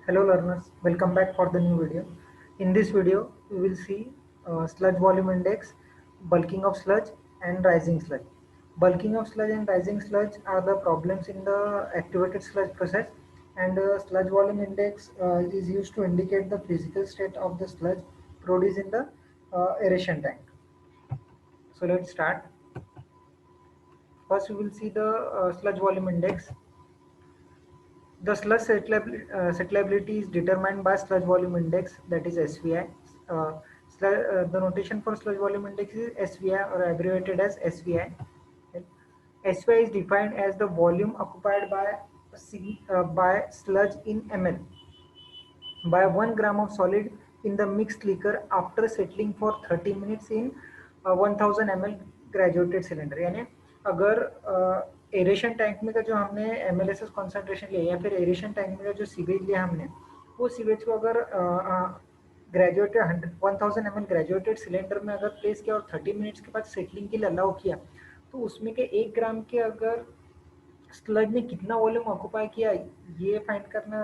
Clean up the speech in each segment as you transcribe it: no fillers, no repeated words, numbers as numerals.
Hello learners, welcome back for the new video. In this video, we will see sludge volume index, bulking of sludge and rising sludge. Bulking of sludge and rising sludge are the problems in the activated sludge process, and sludge volume index is used to indicate the physical state of the sludge produced in the aeration tank. So let's start. First we will see the sludge volume index. The sludge settleability is determined by sludge volume index, that is SVI. The notation for sludge volume index is SVI, or abbreviated as SVI. SVI is defined as the volume occupied by sludge in ml by 1 gram of solid in the mixed liquor after settling for 30 minutes in 1000 ml graduated cylinder. यानी अगर aeration tank में का जो हमने एमएलएसएस concentration लिया या फिर aeration tank में का जो सीवेज लिया हमने, वो सीवेज को अगर ग्रेजुएटेड 1000 ml ग्रेजुएटेड सिलेंडर में अगर प्लेस किया और 30 मिनट्स के बाद सेटलिंग के लिए अलाउ किया, तो उसमें के 1 ग्राम के अगर स्लज ने कितना वॉल्यूम ऑक्युपाई किया, ये फाइंड करना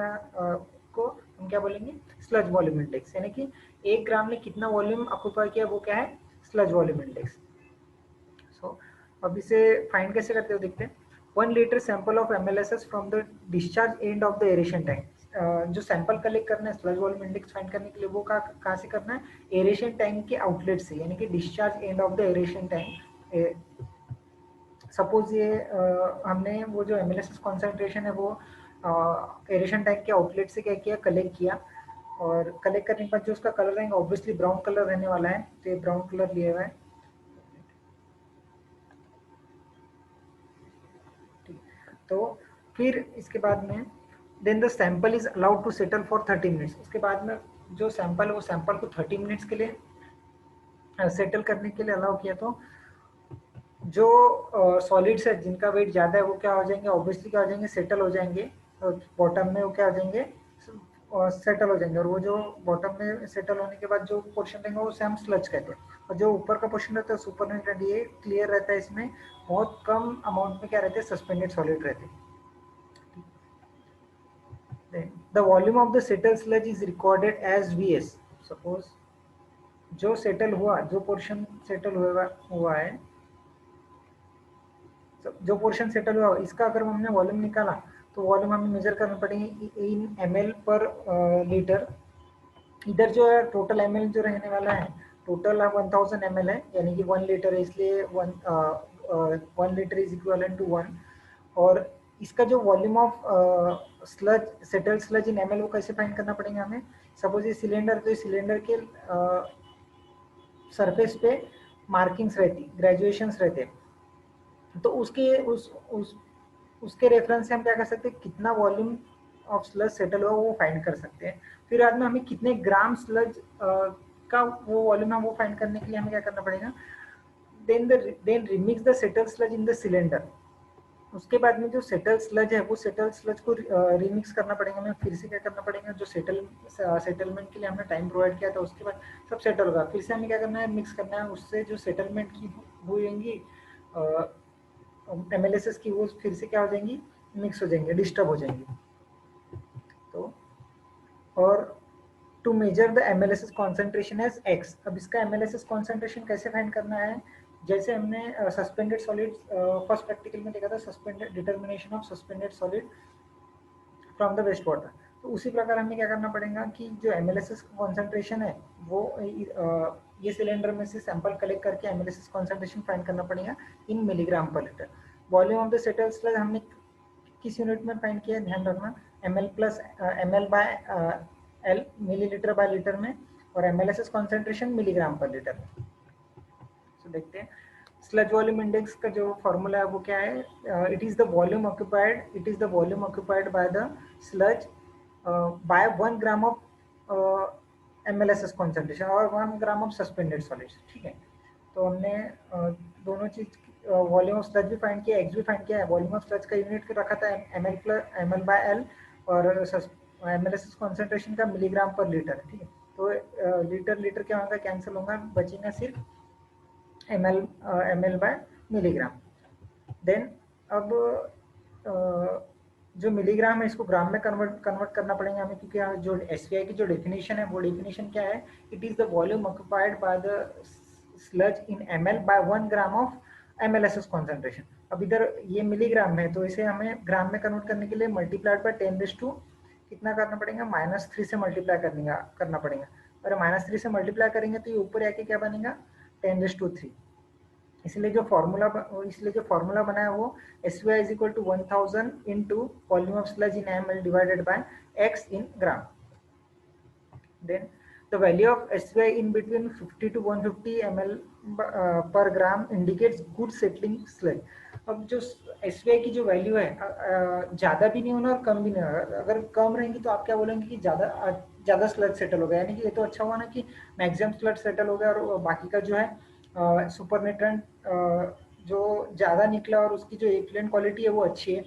को हम क्या बोलेंगे, स्लज वॉल्यूम इंडेक्स. यानी कि 1 ग्राम ने कितना वॉल्यूम ऑक्युपाई किया, वो क्या है, स्लज वॉल्यूम इंडेक्स. सो अब इसे फाइंड कैसे करते हो देखते हैं. 1 litre sample of एमएलएसएस from the discharge end of the aeration tank. जो सैंपल कलेक्ट करना है स्लज वॉल्यूम इंडेक्स फाइंड करने के लिए, वो कहाँ से करना है, एरेशन टैंक के आउटलेट से, यानी कि discharge end of the aeration tank. Suppose ये हमने वो जो एमएलएसएस कॉन्सेंट्रेशन है वो एरेशन टैंक के आउटलेट से क्या किया, कलेक्ट किया. और कलेक्ट करने के बाद जो उसका कलर रहेगा ऑब्वियसली ब्राउन कलर रहने वाला है, तो ये ब्राउन कलर लिया हुआ है. तो फिर इसके बाद में then the sample is allowed to settle for 30 minutes. उसके बाद में जो सैंपल है वो सैंपल को 30 मिनट्स के लिए सेटल करने के लिए अलाउ किया. तो जो सॉलिड्स है जिनका वेट ज़्यादा है वो क्या हो जाएंगे, ऑब्वियसली क्या हो जाएंगे, सेटल हो जाएंगे. बॉटम में वो क्या हो जाएंगे, सेटल हो जाएंगे. और वो जो बॉटम में सेटल होने के बाद जो पोर्शन रहेंगे वो हम स्लज कहते हैं. और जो ऊपर का पोर्शन रहता है सुपरनेटेड, ये क्लियर रहता है. इसमें बहुत कम अमाउंट में क्या रहते हैं, सस्पेंडेड सॉलिड रहते हैं. The volume of the settle sludge is recorded as VS. Suppose जो सेटल हुआ, जो पोर्शन सेटल हुआ है, जो पोर्शन सेटल हुआ इसका अगर हमने वॉल्यूम निकाला, तो वॉल्यूम हमें मेजर करना पड़ेगी इन ml पर लीटर. इधर जो है टोटल ml जो रहने वाला है, टोटल 1000 ml है, यानी कि 1 लीटर है, इसलिए 1 लीटर इज इक्विवेलेंट टू 1. और इसका जो volume of sludge, settle sludge in ml, वो कैसे फाइंड करना पड़ेगा हमें. सपोज ये सिलेंडर, तो सिलेंडर के सरफेस पे मार्किंग्स रहती, ग्रेजुएशंस रहते, तो उसके रेफरेंस से हम क्या कर सकते हैं, कितना वॉल्यूम ऑफ स्लज सेटल हुआ वो फाइंड कर सकते हैं. फिर बाद में हमें कितने ग्राम स्लज का वो वॉल्यूम है वो फाइंड करने के लिए हमें क्या करना पड़ेगा, then remix the settle sludge in the cylinder. उसके बाद में जो सेटल स्लज है वो सेटल स्लज को रिमिक्स करना पड़ेगा. हमें फिर से क्या करना पड़ेगा, जो सेटलमेंट के लिए हमने टाइम प्रोवाइड किया था उसके बाद सब सेटल होगा. फिर से हमें क्या करना है, मिक्स करना है. उससे जो सेटलमेंट की हुई होंगी एमएलएसएस की, वो फिर से क्या हो जाएंगी, मिक्स हो जाएंगे, डिस्टर्ब हो जाएंगे. तो और to measure the MLSS concentration as X. अब इसका एमएलएसएस कॉन्सेंट्रेशन कैसे फाइंड करना है, जैसे हमने सस्पेंडेड सॉलिड फर्स्ट प्रैक्टिकल में देखा था, suspended determination of suspended solid from the waste water. तो उसी प्रकार हमें क्या करना पड़ेगा कि जो एमएलएसएस कॉन्सेंट्रेशन है वो ये सिलेंडर में से सैंपल कलेक्ट करके एमएलएसएस कॉन्सेंट्रेशन फाइंड करना पड़ेगा in milligram per litre. Volume of the settle sludge हमने किस यूनिट में फाइंड किया, ध्यान रखना, ml by L, millilitre by litre में, और MLSS concentration milligram per litre में. तो देखते हैं स्लज वॉल्यूम इंडेक्स का जो फॉर्मूला है वो क्या है. It is the volume occupied by the sludge by 1 gram of MLSS concentration और 1 ग्राम ऑफ सस्पेंडेड सॉलिड्स. ठीक है, तो हमने दोनों चीज वॉल्यूम ऑफ स्लज भी फाइंड किया, एक्स भी फाइंड किया है. वॉल्यूम ऑफ स्लज का यूनिट रखा था ml बाय L, और एमएलएसएस कॉन्सेंट्रेशन का मिलीग्राम पर लीटर. ठीक है, तो लीटर क्या होगा, कैंसिल होगा, बचेगा सिर्फ ml बाय मिलीग्राम. देन अब जो मिलीग्राम है इसको ग्राम में कन्वर्ट करना पड़ेगा हमें, क्योंकि यहाँ जो एसवीआई की जो डेफिनेशन है वो डेफिनेशन क्या है, it is the volume occupied by the sludge in ml by 1 gram of MLSS concentration. अब इधर ये मिलीग्राम में है तो इसे हमें ग्राम में कन्वर्ट करने के लिए मल्टीप्लाइड बाय 10 कितना करना पड़ेगा, -3 से मल्टीप्लाई करना पड़ेगा। और -3 से मल्टीप्लाई करेंगे तो ये ऊपर आके क्या बनेगा, 10⁻3। इसलिए जो फॉर्मूला बना है वो SVI is equal to 1000 into volume of sludge in ml divided by x in gram. Then the value of SVI in between 50 to 150 ml per gram indicates good settling sludge. अब जो SVI की जो value है ज़्यादा भी नहीं होना और कम भी नहीं होना। अगर कम रहेंगी तो आप क्या बोलेंगे कि ज़्यादा स्लज सेटल हो गया, यानी कि ये तो अच्छा हुआ ना कि मैक्सिमम स्लज सेटल हो गया और बाकी का जो है सुपर न्यूट्रन जो ज़्यादा निकला और उसकी जो एक्सीलेंट क्वालिटी है वो अच्छी है।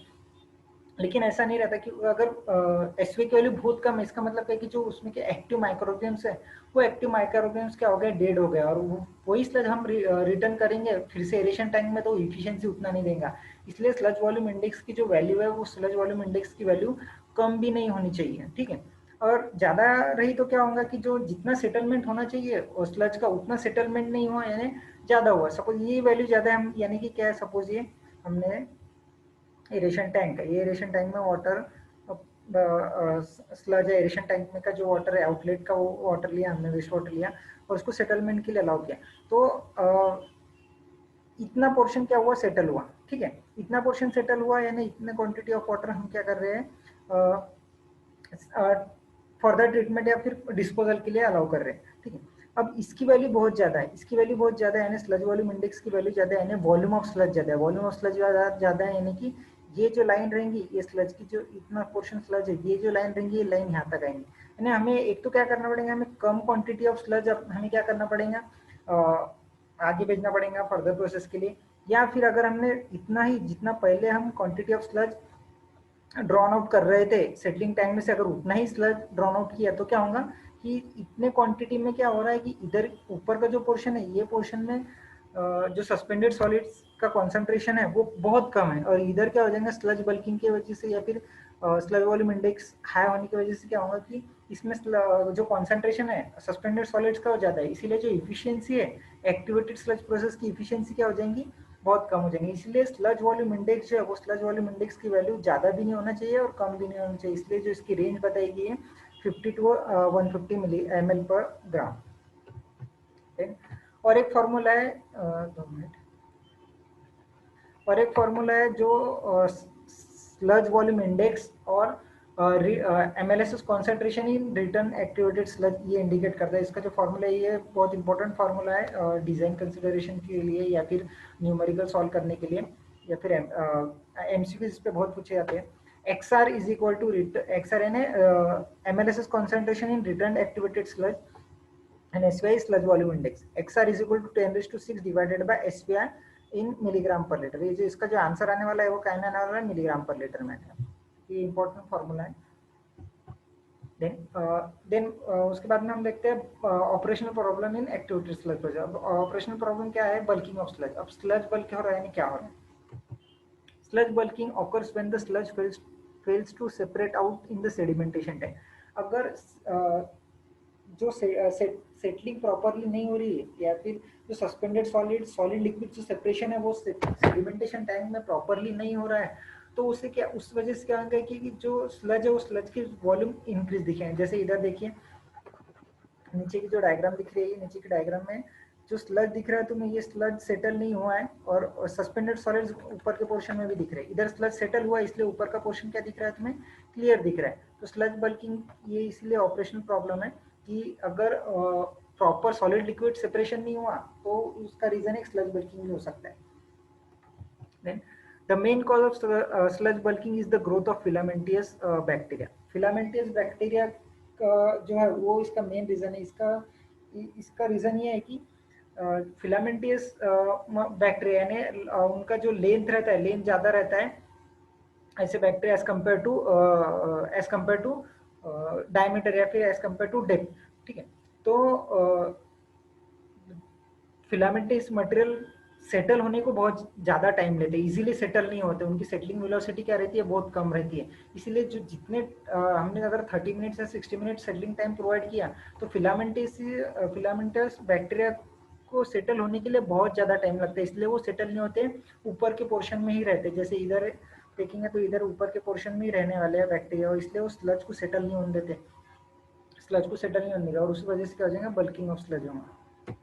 लेकिन ऐसा नहीं रहता कि अगर एसवी की वैल्यू बहुत कम है, इसका मतलब है कि जो उसमें के एक्टिव माइक्रोऑर्गेनिम्स है वो एक्टिव माइक्रोऑर्गेनिम्स क्या हो गए, डेड हो गया, और वही स्लज हम रिटर्न करेंगे फिर से एरेशन टैंक में तो इफिशियंसी उतना नहीं देगा। इसलिए स्लज वॉल्यूम इंडेक्स की जो वैल्यू है वो स्लज वॉल्यूम इंडेक्स की वैल्यू कम भी नहीं होनी चाहिए, ठीक है। और ज़्यादा रही तो क्या होगा कि जो जितना सेटलमेंट होना चाहिए और स्लज का उतना सेटलमेंट नहीं हुआ, यानी ज़्यादा हुआ। सपोज ये वैल्यू ज़्यादा है, हम यानी कि क्या है, सपोज ये हमने एरेशन टैंक है, ये एरेशन टैंक में वाटर स्लज है, एरेशन टैंक में का जो वाटर है आउटलेट का वो वाटर लिया हमने, वेस्ट वाटर लिया और उसको सेटलमेंट के लिए अलाउ किया, तो इतना पोर्शन क्या हुआ, सेटल हुआ, ठीक है। इतना पोर्शन सेटल हुआ यानी इतने क्वांटिटी ऑफ वाटर हम क्या कर रहे हैं, फर्दर ट्रीटमेंट या फिर डिस्पोजल के लिए अलाउ कर रहे हैं, ठीक है। अब इसकी वैल्यू बहुत ज़्यादा है, इसकी वैल्यू बहुत ज़्यादा है, यानी स्लज वॉल्यूम इंडेक्स की वैल्यू ज़्यादा है, यानी वॉल्यूम ऑफ स्लज ज़्यादा है, वॉल्यूम ऑफ स्लज ज़्यादा है, यानी कि ये जो लाइन रहेंगी, ये स्लज की जो इतना पोर्शन स्लज है, ये जो लाइन रहेंगी ये लाइन यहाँ तक आएंगी। यानी हमें एक तो क्या करना पड़ेगा, हमें कम क्वांटिटी ऑफ स्लज हमें क्या करना पड़ेगा, आगे भेजना पड़ेगा फर्दर प्रोसेस के लिए, या फिर अगर हमने इतना ही जितना पहले हम quantity of sludge drawn out कर रहे थे सेटलिंग टैंक में से अगर उतना ही स्लज ड्रॉन आउट किया तो क्या होगा कि इतने क्वांटिटी में क्या हो रहा है कि इधर ऊपर का जो पोर्शन है, ये पोर्शन में जो सस्पेंडेड सॉलिड्स का कॉन्सेंट्रेशन है वो बहुत कम है, और इधर क्या हो जाएगा स्लज बल्किंग की वजह से या फिर स्लज वॉल्यूम इंडेक्स हाई होने की वजह से क्या होगा कि इसमें जो कॉन्सेंट्रेशन है सस्पेंडेड सॉलिड्स का हो जाता है, इसीलिए जो इफिशियंसी है एक्टिवेटेड स्लज प्रोसेस की इफिशियंसी क्या हो जाएंगी, बहुत कम हो जाएंगे। इसलिए स्लज वॉल्यूम इंडेक्स जो है वो स्लज वॉल्यूम इंडेक्स की वैल्यू ज़्यादा भी नहीं होना चाहिए और कम भी नहीं होना चाहिए, इसलिए जो इसकी रेंज बताई गई है 50 to 150 ml पर ग्राम। और एक फॉर्मूला है 2 मिनट, और एक फॉर्मूला है जो स्लज वॉल्यूम इंडेक्स और MLSS concentration in return activated sludge ये इंडिकेट करता है। इसका जो फॉर्मूला है ये बहुत इंपॉर्टेंट फॉर्मूला है डिज़ाइन कंसिडरेशन के लिए या फिर न्यूमेरिकल सॉल्व करने के लिए, या फिर MCQ इस पे बहुत पूछे जाते हैं। XR is equal to XR यानी MLSS concentration in return activated sludge and SVI sludge volume index. XR is equal to 10⁶ divided by SVI in milligram per liter। ये जो इसका जो आंसर आने वाला है वो क्या आने वाला है, मिलीग्राम पर लीटर में है। ये इंपॉर्टेंट फॉर्मूला है। देन उसके बाद में हम देखते हैं operational problem in activated sludge process. Operational problem क्या है, बल्किंग ऑफ स्लज। अब स्लज बल्क हो रहा है यानी क्या हो रहा है, sludge bulking occurs when the sludge fails to separate out in the sedimentation tank। अगर जो सेटलिंग प्रॉपरली नहीं हो रही है या फिर जो सस्पेंडेड सॉलिड लिक्विड जो सेपरेशन है वो सेडिमेंटेशन टैंक में प्रॉपरली नहीं हो रहा है, तो उससे क्या, उस वजह से क्या होगा कि जो स्लज है वो स्लज की वॉल्यूम इंक्रीज दिखेंगे। जैसे इधर देखिए नीचे की जो डायग्राम दिख रही है, नीचे की डायग्राम में जो स्लज दिख रहा है तुम्हें, ये स्लज सेटल नहीं हुआ है और सस्पेंडेड सॉलिड्स ऊपर के पोर्शन में भी दिख रहे हैं। इधर स्लज सेटल हुआ है इसलिए ऊपर का पोर्शन क्या दिख रहा है तुम्हें, क्लियर दिख रहा है। तो स्लज बल्किंग ये इसलिए ऑपरेशनल प्रॉब्लम है कि अगर प्रॉपर सॉलिड लिक्विड सेपरेशन नहीं हुआ तो उसका रीजन एक स्लज बल्किंग भी हो सकता है। Then the main cause of sludge bulking is the growth of filamentous bacteria. Filamentous bacteria जो है वो इसका मेन रीजन है। इसका रीजन ये है कि फिलामेंटियस बैक्टीरिया यानी उनका जो लेंथ रहता है, लेंथ ज़्यादा रहता है ऐसे bacteria as compare to diameter या फिर एज कम्पेयर टू डेप्थ, ठीक है। तो फिलामेंटियस मटेरियल सेटल होने को बहुत ज़्यादा टाइम लेते हैं, इजीली सेटल नहीं होते, उनकी सेटलिंग वेलोसिटी क्या रहती है, बहुत कम रहती है। इसीलिए जो जितने हमने अगर 30 मिनट्स या 60 मिनट सेटलिंग टाइम प्रोवाइड किया तो फिलामेंटस बैक्टीरिया को सेटल होने के लिए बहुत ज़्यादा टाइम लगता है, इसलिए वो सेटल नहीं होते, ऊपर के पोर्शन में ही रहते। जैसे इधर देखेंगे तो इधर ऊपर के पोर्शन में ही रहने वाले हैं बैक्टीरिया, और इसलिए वो स्लज को सेटल नहीं होने देते, स्लज को सेटल नहीं होने देगा, और उस वजह से क्या हो जाएगा, बल्किंग ऑफ स्लज होगा।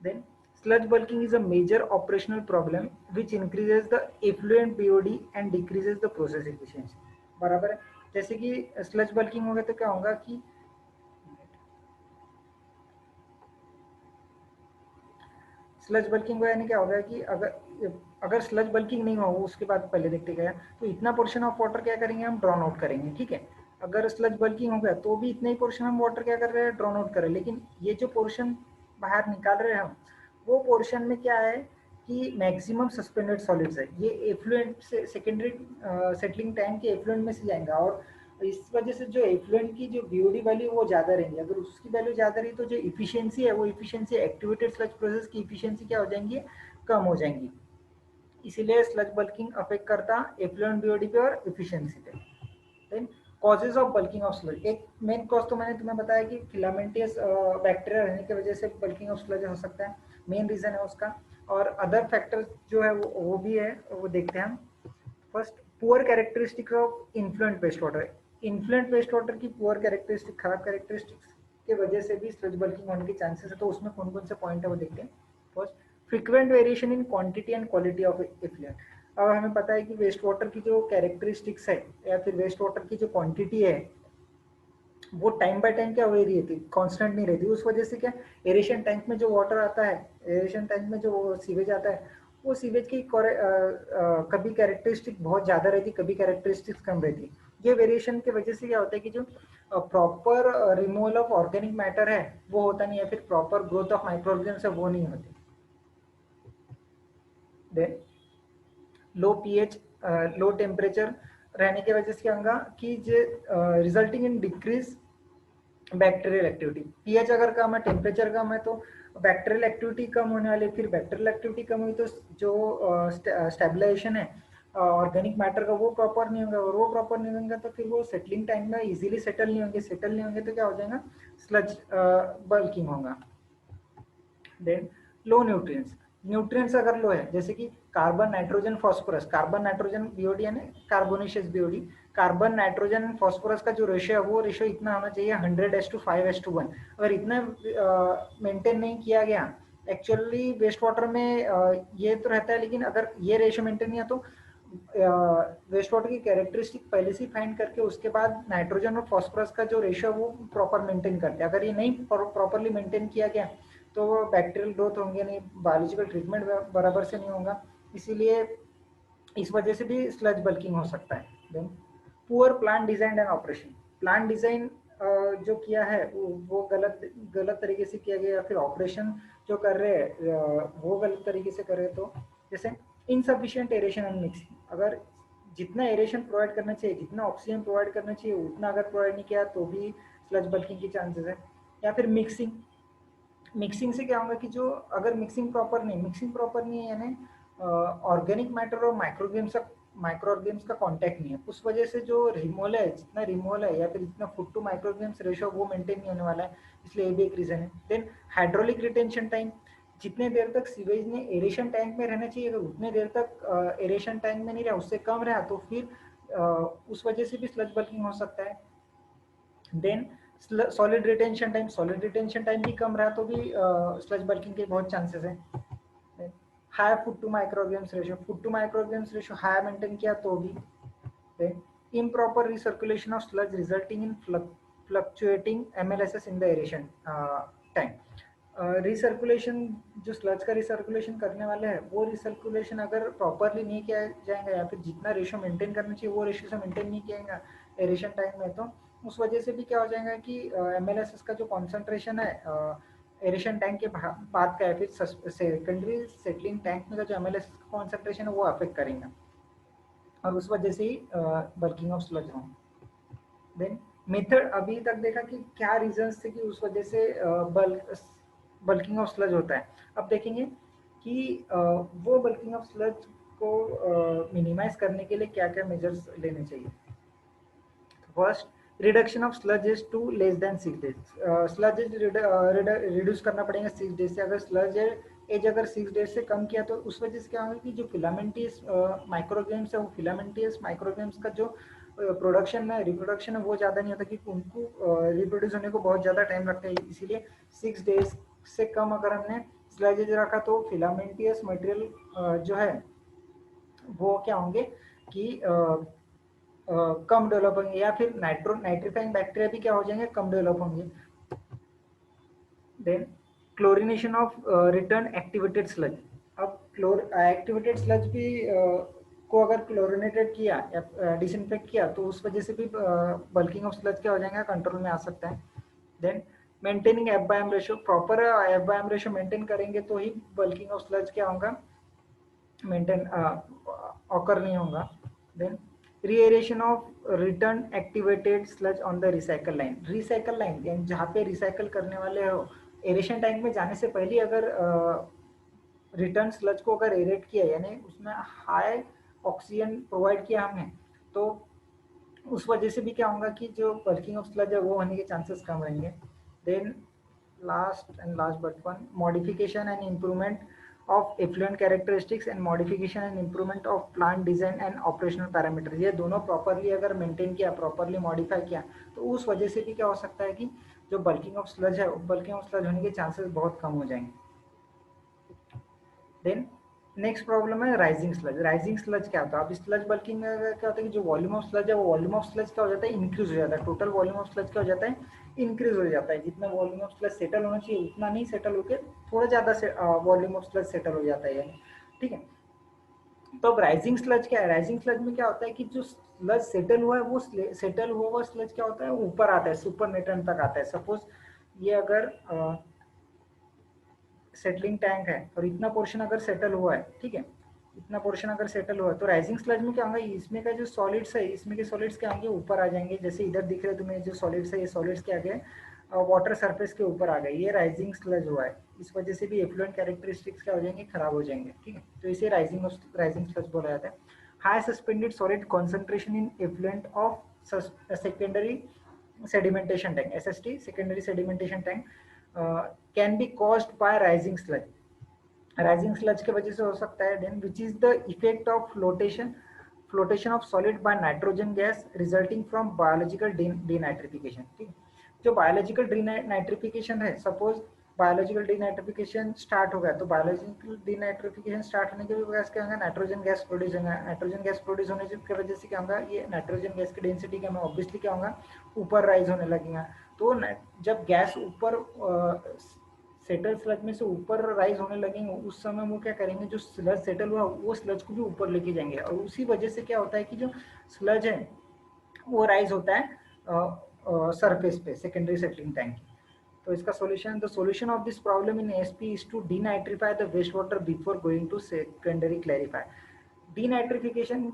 Then sludge bulking is a major operational problem which increases the effluent BOD and decreases the process efficiency। बराबर है। जैसे कि sludge bulking होगा तो क्या होगा कि स्लज बल्किंग यानी क्या होगा कि अगर स्लज बल्किंग नहीं हुआ, उसके बाद पहले देखते गए तो इतना पोर्शन ऑफ वाटर क्या करेंगे, हम ड्रॉन आउट करेंगे, ठीक है। अगर स्लज बल्किंग हो गया तो भी इतना ही पोर्शन हम वाटर क्या कर रहे हैं, ड्रॉन आउट कर रहे हैं। लेकिन ये जो पोर्शन बाहर निकाल रहे हैं हम, वो पोर्शन में क्या है कि मैक्सिमम सस्पेंडेड सॉलिड्स है, ये एफ्लुएंट से सेकेंडरी सेटलिंग टैंक के एफ्लुएंट में से जाएंगे, और इस वजह से जो एफ्लुएंट की जो बीओडी वैल्यू वो ज़्यादा रहेंगी। अगर उसकी वैल्यू ज़्यादा रही तो जो इफिशियंसी है, वो इफिशियंसी एक्टिवेटेड स्लज प्रोसेस की इफिशियंसी क्या हो जाएंगी, कम हो जाएंगी। इसीलिए स्लज बल्किंग अफेक्ट करता एफ्लुएंट बीओडी पे और इफिशियंसी पे। Then causes of bulking of sludge, एक मेन कॉज तो मैंने तुम्हें बताया कि फिलामेंटियस बैक्टीरिया रहने की वजह से बल्किंग ऑफ स्लज हो सकता है, मेन रीजन है उसका। और अदर फैक्टर्स जो है वो भी है, वो देखते हैं हम। First, poor characteristic of influent waste water. Influent waste water की पुअर कैरेक्टरिस्टिक, खराब कैरेक्टरिस्टिक्स के वजह से भी स्लज बल्किंग होने के चांसेस है। तो उसमें कौन कौन से पॉइंट है वो देखते हैं। First, frequent variation in quantity and quality of effluent. अब हमें पता है कि वेस्ट वाटर की जो कैरेक्टरिस्टिक्स है या फिर वेस्ट वाटर की जो क्वांटिटी है, वो टाइम बाय टाइम क्या वेरी रहती है, कांस्टेंट नहीं रहती। उस वजह से क्या, एरेशन टैंक में जो वाटर आता है, एरेशन टैंक में जो सीवेज आता है, वो सीवेज की कभी कैरेक्टरिस्टिक बहुत ज़्यादा रहती, कभी कैरेक्टरिस्टिक्स कम रहती। ये वेरिएशन की वजह से क्या होता है कि जो proper removal of organic matter है वो होता नहीं है, फिर proper growth of micro organisms है वो नहीं होती। Then low pH, low temperature रहने की वजह से क्या होगा कि resulting in decrease bacterial activity. PH अगर कम है, टेम्परेचर कम है, तो बैक्टीरियल एक्टिविटी कम होने वाली। फिर बैक्टीरियल एक्टिविटी कम हुई तो जो स्टेबलाइजेशन है ऑर्गेनिक मैटर का वो प्रॉपर नहीं होगा, और वो प्रॉपर नहीं होगा तो फिर वो सेटलिंग टाइम में इजीली सेटल नहीं होंगे, सेटल नहीं होंगे तो क्या हो जाएगा, स्लज बल्किंग होगा। देन लो न्यूट्रिएंट्स, न्यूट्रिएंट्स अगर लो है, जैसे कि carbon nitrogen phosphorus, carbon nitrogen BOD यानी carbonaceous BOD, carbon nitrogen and phosphorus का जो रेशियो है वो रेशियो इतना होना चाहिए 100:5:1। अगर इतना मेंटेन नहीं किया गया, एक्चुअली वेस्ट वाटर में ये तो रहता है, लेकिन अगर ये रेशियो मेंटेन नहीं है तो वेस्ट वाटर की कैरेक्टरिस्टिक पहले से फाइंड करके उसके बाद नाइट्रोजन और फॉस्फोरस का जो रेशियो वो प्रॉपर मेंटेन करते हैं। अगर ये नहीं प्रॉपरली मेंटेन किया गया तो बैक्टीरियल ग्रोथ होंगे नहीं, बायोलॉजिकल ट्रीटमेंट बराबर से नहीं होगा, इसीलिए इस वजह से भी स्लज बल्किंग हो सकता है। Then poor plant design and operation, plant design जो किया है वो गलत तरीके से किया गया, या फिर ऑपरेशन जो कर रहे हैं वो गलत तरीके से कर रहे। तो जैसे इनसफिशिएंट एरेशन एंड मिक्सिंग, अगर जितना एरेशन प्रोवाइड करना चाहिए, जितना ऑक्सीजन प्रोवाइड करना चाहिए, उतना अगर प्रोवाइड नहीं किया तो भी स्लज बल्किंग के चांसेस है। या फिर मिक्सिंग, मिक्सिंग से क्या होगा कि जो अगर मिक्सिंग प्रॉपर नहीं है, यानी ऑर्गेनिक मैटर और माइक्रो ऑर्गेनिम्स का कांटेक्ट नहीं है, उस वजह से जो रिमूवल है, जितना रिमूवल है या फिर जितना food to micro organisms ratio वो मेंटेन नहीं होने वाला है, इसलिए ये भी एक रीजन है। देन हाइड्रोलिक रिटेंशन टाइम, जितने देर तक सीवेज ने एरेशन टैंक में रहना चाहिए, अगर उतने देर तक एरेशन टैंक में नहीं रहा, उससे कम रहा, तो फिर उस वजह से भी स्लज बल्किंग हो सकता है। देन सॉलिड रिटेंशन टाइम भी कम रहा तो भी स्लज बल्किंग के बहुत चांसेस हैं। High food to micrograms ratio high maintain किया तो भी। Then improper recirculation of sludge resulting in fluctuating MLSS in the aeration time. Recirculation, जो स्लज का रिसर्कुलेशन करने वाले हैं, वो रिसर्कुलेशन अगर प्रॉपरली नहीं किया जाएगा या फिर जितना रेशियो मेंटेन करना चाहिए वो रेशियो से मेंटेन नहीं किया जाएगा एरेशन टाइम में, तो उस वजह से भी क्या हो जाएगा कि एमएलएसएस का जो कॉन्सेंट्रेशन है एरेशन टैंक के बाद का है, फिर सेकेंडरी सेटलिंग टैंक में का जो एमएलएसएस का कॉन्सेंट्रेशन है वो अफेक्ट करेगा, और उस वजह से ही बल्किंग ऑफ स्लज हो। देन मेथड, अभी तक देखा कि क्या रीजंस थे कि उस वजह से बल्किंग ऑफ स्लज होता है। अब देखेंगे कि वो बल्किंग ऑफ स्लज को मिनिमाइज करने के लिए क्या क्या मेजर्स लेने चाहिए। First, reduction of sludges to less than 6 days. Sludges reduce करना पड़ेगा 6 डेज से। अगर स्लज एज अगर 6 डेज से कम किया तो उस वजह से क्या होगा कि जो फिलामेंटियस माइक्रोग्राम्स है, वो फिलामेंटियस माइक्रोग्राम्स का जो प्रोडक्शन है, रिप्रोडक्शन है, वो ज़्यादा नहीं होता, क्योंकि उनको रिप्रोड्यूस होने को बहुत ज़्यादा टाइम लगता है। इसीलिए 6 डेज से कम अगर हमने स्लजेज रखा तो फिलामेंटियस मटेरियल जो है वो क्या होंगे कि कम डेवलप होंगे, या फिर नाइट्रीफाइंग बैक्टीरिया भी क्या हो जाएंगे, कम डेवलप होंगे। Then chlorination of return activated sludge. अब एक्टिवेटेड स्लज भी को अगर क्लोरिनेटेड किया या डिसइंफेक्ट किया तो उस वजह से भी बल्किंग ऑफ स्लज क्या हो जाएगा, कंट्रोल में आ सकता है। Then maintaining F by M ratio, proper F by M ratio maintain करेंगे तो ही बल्किंग ऑफ स्लज क्या होगा, मेंटेन ऑकर नहीं होगा। Then reaeration of return activated sludge on the recycle line यानी जहाँ पे रिसाइकल करने वाले हो, एरेशन टैंक में जाने से पहले अगर रिटर्न स्लज को अगर एरेट किया यानी उसमें हाई ऑक्सीजन प्रोवाइड किया हमने, तो उस वजह से भी क्या होगा कि जो बल्किंग ऑफ स्लज है वो होने के चांसेस कम रहेंगे। Then last but one, modification and improvement of effluent characteristics and modification and improvement of plant design and operational parameters। ये दोनों प्रॉपरली अगर मेंटेन किया, प्रॉपरली मॉडिफाई किया, तो उस वजह से भी क्या हो सकता है कि जो बल्किंग ऑफ स्लज है, बल्किंग ऑफ स्लज होने के चांसेस बहुत कम हो जाएंगे। देन नेक्स्ट प्रॉब्लम है राइजिंग स्लज। राइजिंग स्लज क्या होता है, अब स्लज बल्किंग में क्या होता है कि जो वॉल्यूम ऑफ स्लज है, वो वॉल्यूम ऑफ स्लज क्या हो जाता है, इंक्रीज हो जाता है। टोटल वॉल्यूम ऑफ स्लज क्या हो जाता है, इंक्रीज हो जाता है। जितना वॉल्यूम ऑफ स्लज सेटल होना चाहिए उतना नहीं सेटल होकर थोड़ा ज़्यादा वॉल्यूम ऑफ स्लज सेटल हो जाता है, ठीक है। तो अब राइजिंग स्लज क्या है, राइजिंग स्लज में क्या होता है कि जो स्लज सेटल हुआ है, वो सेटल हुआ हुआ स्लज क्या होता है, ऊपर आता है, सुपर नेट्रन तक आता है। सपोज ये अगर सेटलिंग टैंक है और इतना पोर्शन अगर सेटल हुआ है, ठीक है, इतना पोर्शन अगर सेटल हुआ है, तो राइजिंग स्लज में क्या होगा, इसमें का जो सॉलिड्स है, इसमें के सॉलिड्स क्या होंगे, ऊपर आ जाएंगे। जैसे इधर दिख रहे हैं तुम्हें जो सॉलिड्स है, ये सॉलिड्स क्या आ गए, वाटर सरफेस के ऊपर आ गए, ये राइजिंग स्लज हुआ है। इस वजह से भी एफ्लुएंट कैरेक्टरिस्टिक्स क्या हो जाएंगे, खराब हो जाएंगे, ठीक है। तो इसे राइजिंग स्लज बोला जाता है। High suspended solid concentration in effluent of secondary sedimentation tank, SST, secondary sedimentation tank, can be caused by rising sludge। Rising sludge के वजह से हो सकता है। Then which is the effect of flotation of solid by nitrogen gas resulting from biological denitrification, ठीक। जो biological denitrification है, suppose biological denitrification start हो गया, तो बायोलॉजिकल डीनाइट्रिफिकेशन स्टार्ट होने के वजह से क्या होगा, नाइट्रोजन गैस प्रोड्यूस होगा। नाइट्रोजन गैस प्रोड्यूस होने की वजह से क्या होगा, ये नाइट्रोजन गैस की डेंसिटी क्या होगा, ऑब्वियसली क्या होगा, ऊपर राइज होने लगेगा। तो जब गैस ऊपर सेटल स्लज में से ऊपर राइज होने लगेंगे, उस समय वो क्या करेंगे, जो स्लज सेटल हुआ वो स्लज को भी ऊपर लेके जाएंगे, और उसी वजह से क्या होता है कि जो स्लज है वो राइज होता है सरफेस पे, सेकेंडरी सेटलिंग टैंक। तो इसका solution, the solution of this problem in SP is to denitrify the waste water before going to secondary clarify. Denitrification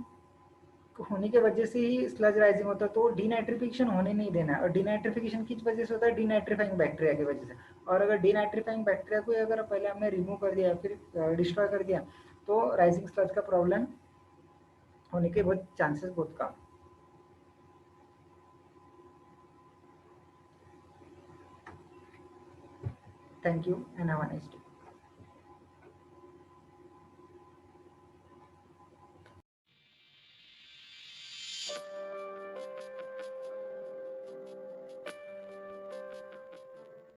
होने की वजह से ही स्लज राइजिंग होता है, तो डीनाइट्रिफिकेशन होने नहीं देना है। और डीनाइट्रिफिकेशन किस वजह से होता है, डीनाइट्रीफाइंग बैक्टीरिया की वजह से। और अगर डीनाइट्रीफाइंग बैक्टीरिया को अगर पहले हमने रिमूव कर दिया, फिर डिस्ट्रॉय कर दिया, तो राइजिंग स्लज का प्रॉब्लम होने के बहुत चांसेस बहुत कम। Thank you and have a nice day.